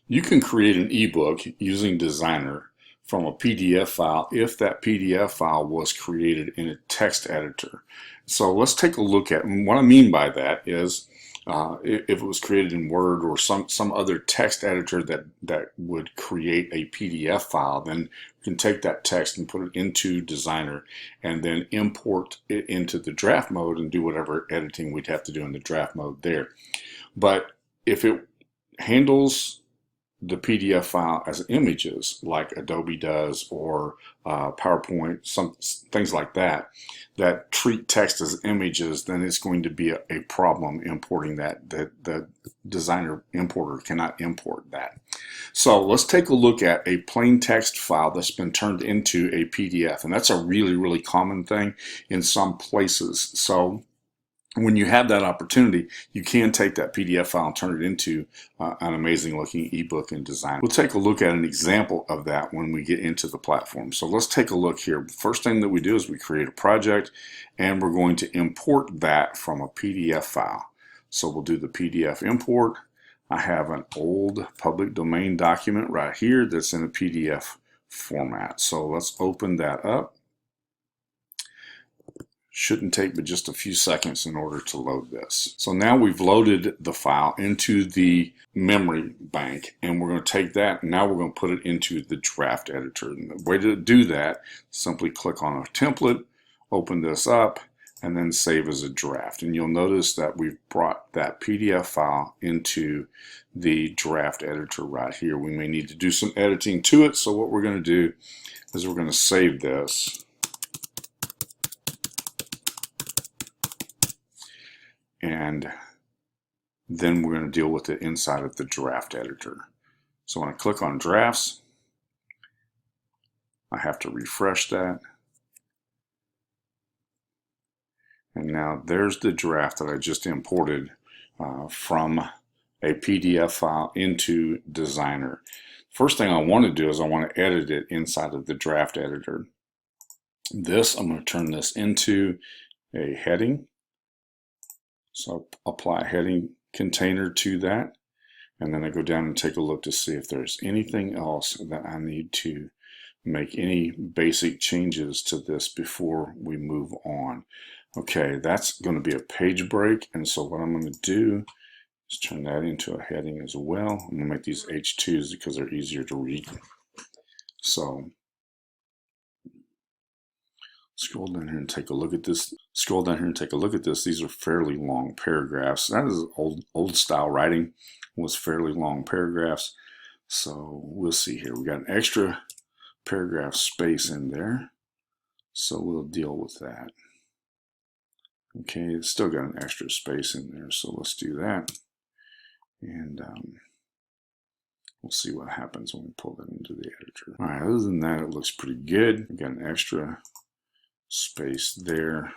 You can create an ebook using Designrr from a PDF file if that PDF file was created in a text editor. So let's take a look at, and what I mean by that is if it was created in Word or some other text editor that would create a PDF file, then we can take that text and put it into Designrr and then import it into the draft mode and do whatever editing we'd have to do in the draft mode there. But if it handles the PDF file as images like Adobe does or PowerPoint, some things like that, that treat text as images, then it's going to be a problem importing that. The Designrr importer cannot import that. So let's take a look at a plain text file that's been turned into a PDF, and that's a really common thing in some places. So when you have that opportunity, you can take that PDF file and turn it into an amazing looking ebook in Designrr. We'll take a look at an example of that when we get into the platform. So let's take a look here. First thing that we do is we create a project and we're going to import that from a PDF file. So we'll do the PDF import. I have an old public domain document right here that's in a PDF format. So let's open that up. Shouldn't take but just a few seconds in order to load this. So now we've loaded the file into the memory bank, and we're going to take that and now we're going to put it into the draft editor. And the way to do that, simply click on a template, open this up, and then save as a draft. And you'll notice that we've brought that PDF file into the draft editor right here. We may need to do some editing to it, so what we're going to do is we're going to save this. And then we're going to deal with it inside of the draft editor. So when I click on drafts, I have to refresh that. And now there's the draft that I just imported from a PDF file into Designrr. First thing I want to do is I want to edit it inside of the draft editor. I'm going to turn this into a heading. So I apply a heading container to that, and then I go down and take a look to see if there's anything else that I need to make any basic changes to this before we move on. Okay, that's going to be a page break, and so what I'm going to do is turn that into a heading as well. I'm going to make these H2s because they're easier to read. So scroll down here and take a look at this. These are fairly long paragraphs. That is old style writing, was fairly long paragraphs. So we'll see here. We got an extra paragraph space in there. So we'll deal with that. Okay, it's still got an extra space in there. So let's do that. And we'll see what happens when we pull that into the editor. All right, other than that, it looks pretty good. We got an extra space there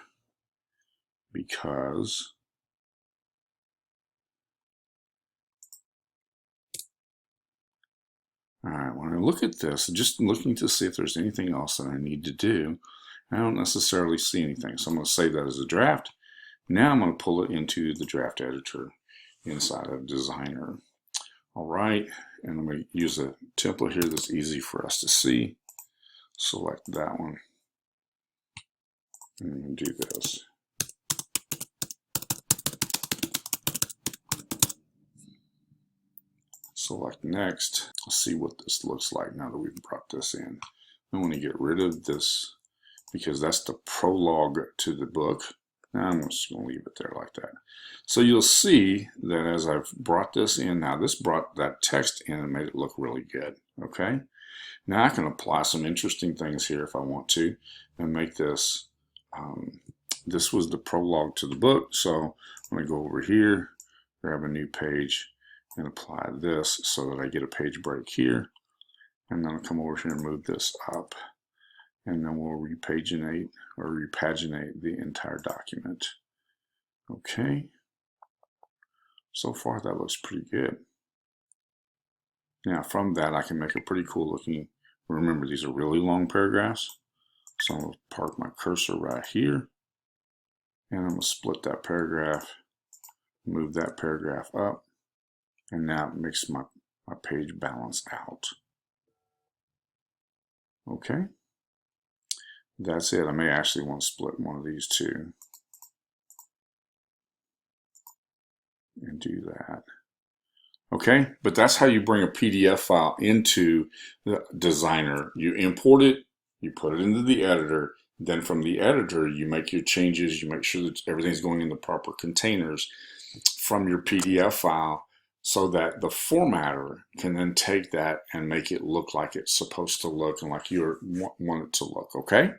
because all right, when I look at this, just looking to see if there's anything else that I need to do, I don't necessarily see anything. So I'm going to save that as a draft. Now I'm going to pull it into the draft editor inside of Designrr. All right, and I'm going to use a template here that's easy for us to see. Select that one. And do this. Select next. Let's see what this looks like now that we've brought this in. I want to get rid of this because that's the prologue to the book. Now I'm just going to leave it there like that. So you'll see that as I've brought this in, now this brought that text in and made it look really good. Okay. Now I can apply some interesting things here if I want to and make this this was the prologue to the book, so I'm going to go over here, grab a new page, and apply this so that I get a page break here. And then I'll come over here and move this up. And then we'll repaginate or repaginate the entire document. Okay. So far that looks pretty good. Now from that I can make a pretty cool looking, remember these are really long paragraphs. So I'm going to park my cursor right here. And I'm going to split that paragraph, move that paragraph up, and now it makes my page balance out. Okay, that's it. I may actually want to split one of these two and do that. Okay, but that's how you bring a PDF file into the Designrr. You import it, you put it into the editor, then from the editor you make your changes, you make sure that everything's going in the proper containers from your PDF file so that the formatter can then take that and make it look like it's supposed to look and like you want it to look, okay?